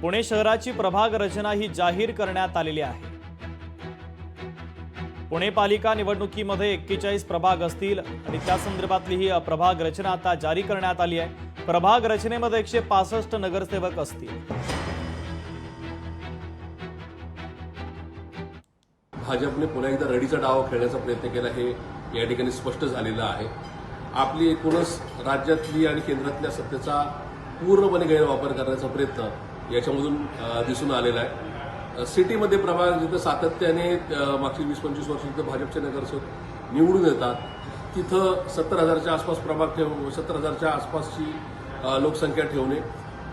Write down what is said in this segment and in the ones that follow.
पुणे शहराची प्रभाग रचना ही जाहीर करण्यात आलेली आहे। पुणे पालिका निवडणुकीमध्ये 41 प्रभाग असतील आणि त्या संदर्भातली ही प्रभाग रचना आता जारी करण्यात आली आहे। प्रभाग रचनेमध्ये 165 नगरसेवक असतील। भाजपने पुन्हा एकदा रडीचा डाव खेळण्याचा प्रयत्न केला हे या ठिकाणी स्पष्ट झालेलं आहे। आपली एकूणच राज्यातली आणि केंद्रातल्या सत्तेचा पूर्णपणे गैरवापर करण्याचा प्रयत्न याच्यामधून दिसून आलेला आहे। सिटीमध्ये प्रभाग जिथं सातत्याने मागची 20-25 वर्ष जिथं भाजपचे नगरसेवक निवडून येतात तिथं 70,000च्या आसपास प्रभाग 70,000च्या आसपासची लोकसंख्या ठेवणे,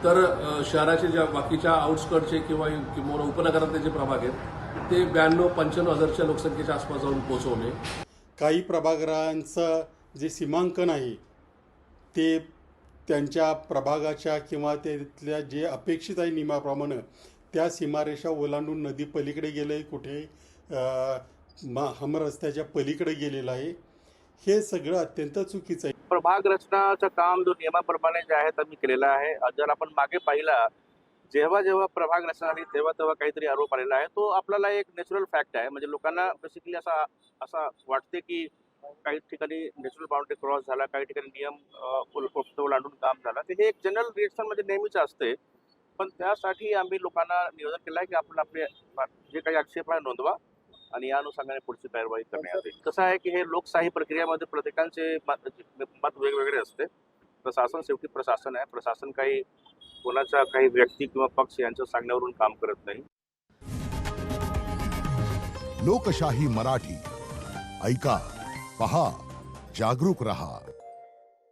तर शहराचे ज्या बाकीच्या आउटस्कर्टचे किंवा उपनगरातले जे प्रभाग आहेत ते 92-95 हजारच्या लोकसंख्येच्या आसपास जाऊन पोहोचवणे। काही प्रभागांचं जे सीमांकन आहे ते त्यांच्या प्रभागाच्या किंवा तिथल्या जे अपेक्षित आहे नियमाप्रमाणे त्या सीमारेषा ओलांडून नदी पलीकडे गेलं आहे, कुठे हमरस्त्याच्या पलीकडे गेलेलं आहे। हे सगळं अत्यंत चुकीचं आहे। प्रभाग रचनाचं काम जो नियमाप्रमाणे जे आहे आम्ही केलेलं आहे। जर आपण मागे पाहिला जेव्हा जेव्हा प्रभाग रचना झाली तेव्हा काहीतरी आरोप आलेला आहे। तो आपल्याला एक नॅचरल फॅक्ट आहे, म्हणजे लोकांना बेसिकली असा वाटते की काही ठिकाणी नॅचरल बाउंड्री क्रॉस झाला, काही ठिकाणी नियम ओलांडून काम झाला, तर हे एक जनरल रिएक्शन म्हणजे नेहमीच असते। पण त्यासाठी आम्ही लोकांना निवेदन केलं आहे की आपण आपले जे काही आक्षेप आहे नोंदवा आणि या अनुषंगाने पुढची कारवाई करण्यात येईल। कसं आहे की हे लोकशाही प्रक्रियेमध्ये प्रत्येकाचे मत वेगवेगळे असते। प्रशासन शेवटी प्रशासन आहे, प्रशासन काही कोणाचा काही व्यक्ती किंवा पक्ष यांच्या सांगण्यावरून काम करत नाही। लोकशाही मराठी ऐका, पहा, जागरूक रहा।